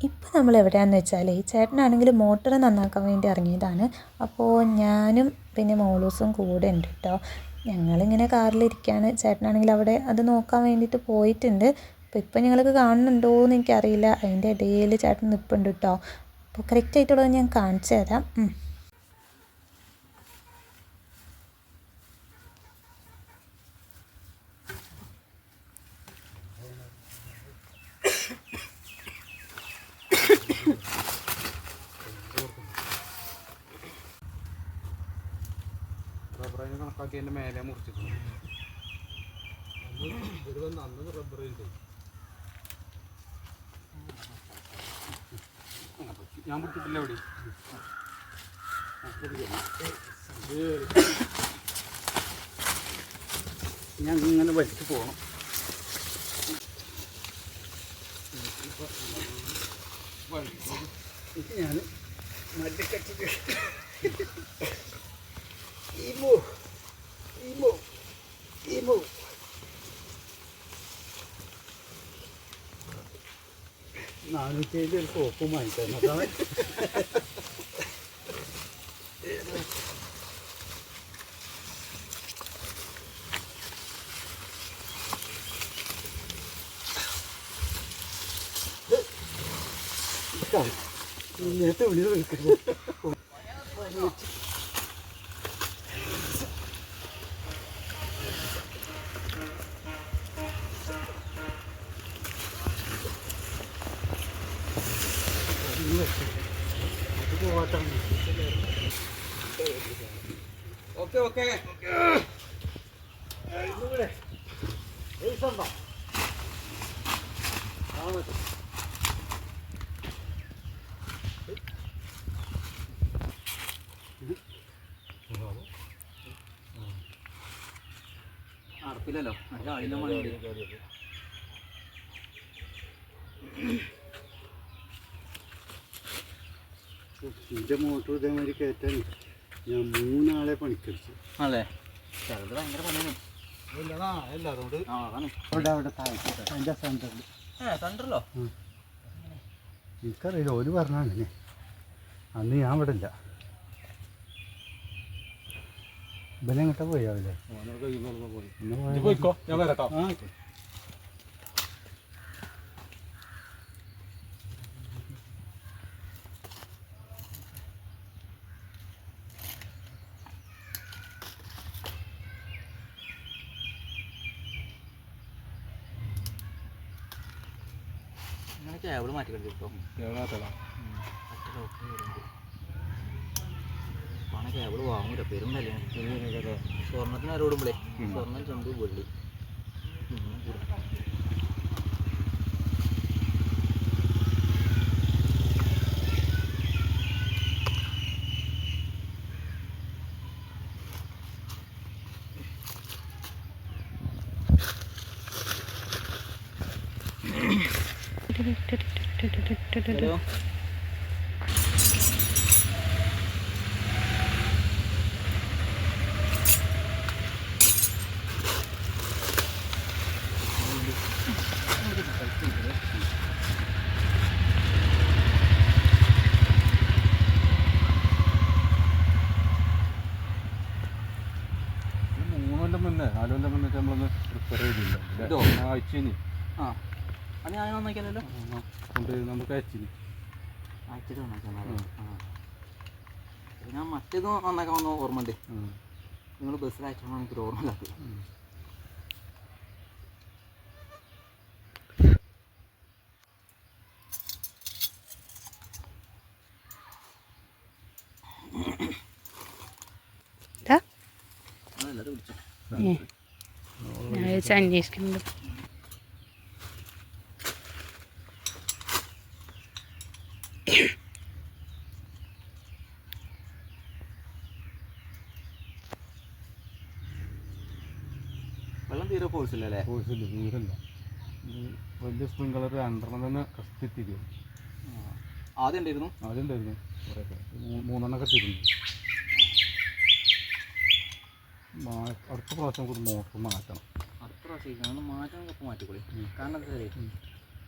ഇപ്പം നമ്മൾ എവിടെയാണെന്ന് വെച്ചാൽ ചേട്ടനാണെങ്കിൽ മോട്ടർ നന്നാക്കാൻ വേണ്ടി ഇറങ്ങിയതാണ്. അപ്പോൾ ഞാനും പിന്നെ മോളൂസും കൂടെ ഉണ്ട് കേട്ടോ. ഞങ്ങളിങ്ങനെ കാറിലിരിക്കുകയാണ്. ചേട്ടനാണെങ്കിൽ അവിടെ അത് നോക്കാൻ വേണ്ടിയിട്ട് പോയിട്ടുണ്ട്. അപ്പോൾ ഇപ്പം ഞങ്ങൾക്ക് കാണുന്നുണ്ടോ എന്ന് എനിക്കറിയില്ല. അതിൻ്റെ ഇടയിൽ ചേട്ടൻ നിൽപ്പുണ്ട് കേട്ടോ. അപ്പോൾ കറക്റ്റായിട്ടുള്ളത് ഞാൻ കാണിച്ചു തരാം. കണക്കാക്കി എൻ്റെ മേലെ മുറിച്ചിട്ടുണ്ട്. ഞാൻ പിടിച്ചിട്ടില്ല എവിടെ ഞാൻ ഇങ്ങനെ വലിച്ചു പോകണം. ഞാൻ മല്ലിക്കച്ചിട്ട് Imo. 400 ഒരു സോപ്പും വാങ്ങിക്കണം. അതാണ് നേരത്തെ വിളിച്ച് വിളിക്കുന്നത്. ഓക്കെ ഓക്കെ അടപ്പില്ലല്ലോ നല്ല ആളില്ല മണി. എൻ്റെ മോട്ടോർ ഇതേമാതിരി കയറ്റാൻ ഞാൻ 3 ആളെ പണിക്കടിച്ചു. അല്ലേ ചിലത് ഭയങ്കര പണിയാണ്. എനിക്കറിയില്ല, ഓല് പറഞ്ഞാണ്. അന്ന് ഞാൻ ഇവിടെ ഇല്ല. ഇവനെ എങ്ങോട്ടാ പോയാവില്ലേ? കേബിള് മാറ്റി കളിച്ചിട്ടോ. കേബിള് വാങ്ങൂല, പെരും വിലയാണ്. സ്വർണ്ണത്തിന് ആരോടുമ്പോഴേ സ്വർണ്ണം ചെമ്പ് വെള്ളി. ഹലോ മുന്നേ 4 കൊല്ലം മുന്നേ നമ്മളൊന്ന് പ്രിപ്പയർ ചെയ്തില്ല. ആഴ്ച അത് ഞാൻ നന്നാക്കിയല്ലോ. കൊണ്ട് നമുക്ക് അയച്ചിന് ഞാൻ മറ്റേത് നന്നാക്കാൻ വന്ന ഓർമ്മ ഉണ്ട്. നിങ്ങൾ ബസ്സിൽ അയച്ചോളാം, എനിക്കൊരു ഓർമ്മ ഇല്ലാത്തത്. അന്വേഷിക്കുന്നുണ്ട്. വെള്ളം തീരെ ഫോഴ്സില്ല. ഫോഴ്സില്ല, തീരല്ല. വലിയ സ്പ്രിംഗ്ലർ 2 തന്നെ കത്തിത്തിരിക്കും. ആദ്യം ഉണ്ടായിരുന്നു 3 തിരിഞ്ഞു. അടുത്ത പ്രാവശ്യം കൂടി മോട്ടർ മാറ്റണം. അടുത്ത പ്രാവശ്യം മാറ്റാൻ മാറ്റിക്കോളി. കാരണം എന്താ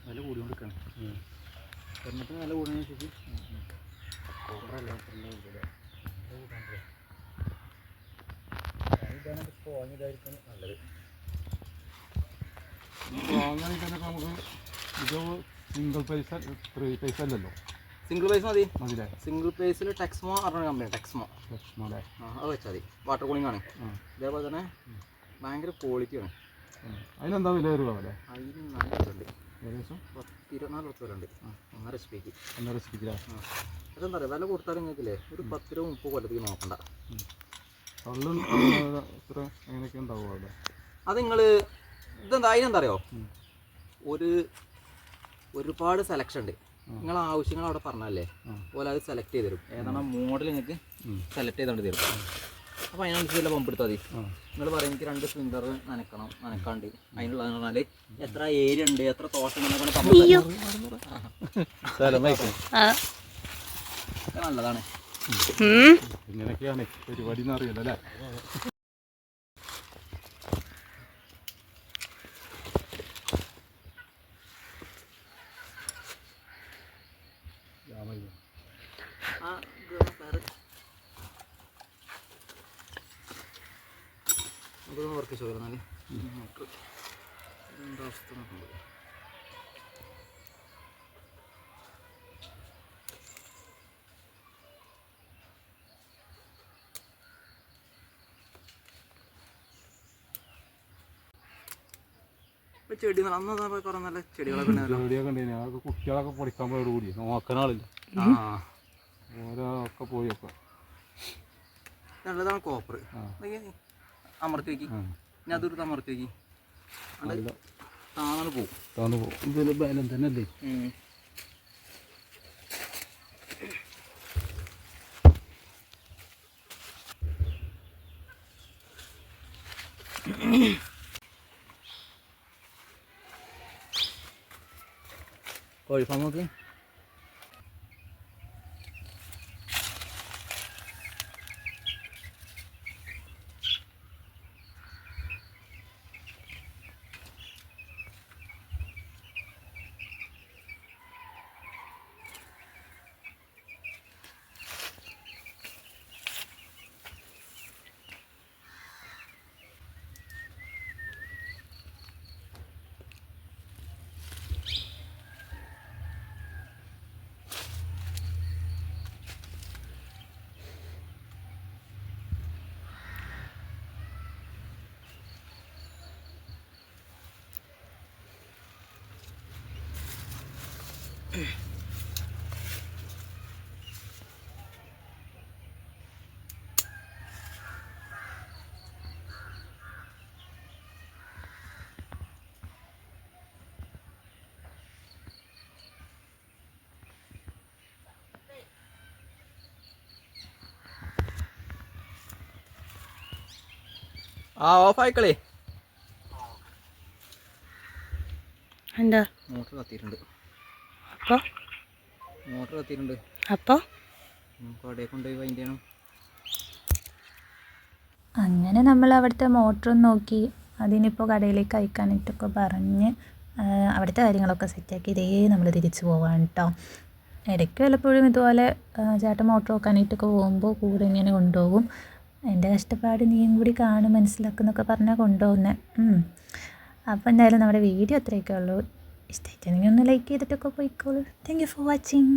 വില കൂടിക്കൊണ്ടിരിക്കുകയാണ്. എന്നിട്ട് നല്ല കൂടുന്നതിനനുസരിച്ച് നല്ലത് വാങ്ങാനായിട്ടൊക്കെ നമുക്ക് ഇത് സിംഗിൾ പൈസ അല്ലല്ലോ. സിംഗിൾ പൈസ മതി മതില്ലേ? സിംഗിൾ പൈസിൽ ടെക്സ്മോ പറഞ്ഞ കമ്പനി ടെക്സ്മോ അല്ലേ? അത് വെച്ചാൽ മതി. വാട്ടർ കൂളിംഗ് ആണ്. ഇതേപോലെ തന്നെ ഭയങ്കര ക്വാളിറ്റിയാണ്. അതിനെന്താ വില വരുവാല്ലേ? അതിന് നല്ല വിലയുണ്ട്. ഏകദേശം 24 റുപ്യ വില ഉണ്ട്. 1.5 HP-ക്ക്. 1.5 HP-ക്ക് അതെന്താ പറയുക, വില കൊടുത്താലും നിങ്ങൾക്കില്ലേ ഒരു 10 രൂപ 30 കൊല്ലത്തേക്ക് നോക്കണ്ട. അങ്ങനെയൊക്കെ ഉണ്ടാവും അവിടെ. അത് നിങ്ങൾ ഇതെന്താ അതിനെന്താ അറിയോ, ഒരുപാട് സെലക്ഷൻ ഉണ്ട്. നിങ്ങളെ ആവശ്യങ്ങൾ അവിടെ പറഞ്ഞല്ലേ അതുപോലെ അത് സെലക്ട് ചെയ്ത് തരും. ഏതാണ് മോഡൽ നിങ്ങൾക്ക് സെലക്ട് ചെയ്തുകൊണ്ട് തരും. അപ്പോൾ അതിനനുസരിച്ചുള്ള പമ്പ് എടുത്താൽ മതി. നിങ്ങൾ പറയും എനിക്ക് 2 സ്പ്രിംഗ്ലർ നനക്കാണ്ട് അതിനുള്ളതെന്ന് പറഞ്ഞാൽ എത്ര ഏരിയ ഉണ്ട്, എത്ര തോട്ടം നല്ലതാണ്. ഇങ്ങനെയൊക്കെയാണ് പരിപാടി എന്ന് അറിയില്ല അല്ലേ? അതൊന്ന് വർക്ക് ചോദിച്ചാൽ എന്താ അവസ്ഥ നോക്കുന്നത്. ചെടി അന്ന് കുറേ നല്ല ചെടികളൊക്കെ ഉണ്ടെങ്കിൽ അതൊക്കെ കുട്ടികളൊക്കെ പഠിക്കാൻ പോയോട് കൂടി നോക്കാനാളില്ല. ഓരോക്കെ പോയൊക്കെ നല്ലതാണ്. കോപ്പർ അമർത്തി വയ്ക്കി, ഞാൻ അതൊരു അമർത്തി വയ്ക്കി താന്നു പോകും. ഇതിൽ ബലം തന്നെ അല്ലേ? കോഴി ഫാം നോക്ക്. ഓഫ് ആയിക്കളേ. എന്താ മോട്ടർ കത്തിയിട്ടുണ്ട്. അപ്പോൾ മോട്ടർ കത്തിയിട്ടുണ്ട്. അപ്പോൾ കടയിൽ കൊണ്ടുപോയി വൈൻഡ് ചെയ്യണം. അങ്ങനെ നമ്മൾ അവിടുത്തെ മോട്ടറും നോക്കി അതിനിപ്പോൾ കടയിലേക്ക് അയക്കാനായിട്ടൊക്കെ പറഞ്ഞ് അവിടുത്തെ കാര്യങ്ങളൊക്കെ സെറ്റാക്കി ഇതേ നമ്മൾ തിരിച്ചു പോവാണ് കേട്ടോ. ഇടയ്ക്ക് വല്ലപ്പോഴും ഇതുപോലെ ചേട്ടൻ മോട്ടർ നോക്കാനായിട്ടൊക്കെ പോകുമ്പോൾ കൂടെ ഇങ്ങനെ കൊണ്ടുപോകും. എൻ്റെ കഷ്ടപ്പാട് നീയും കൂടി കാണും മനസ്സിലാക്കുന്നൊക്കെ പറഞ്ഞാൽ കൊണ്ടുപോകുന്നത്. അപ്പോൾ എന്തായാലും നമ്മുടെ വീഡിയോ അത്രയൊക്കെ ഉള്ളൂ. ഇഷ്ടമായിട്ടുണ്ടെങ്കിൽ ഒന്ന് ലൈക്ക് ചെയ്തിട്ടൊക്കെ പോയിക്കോളൂ. Thank you for watching.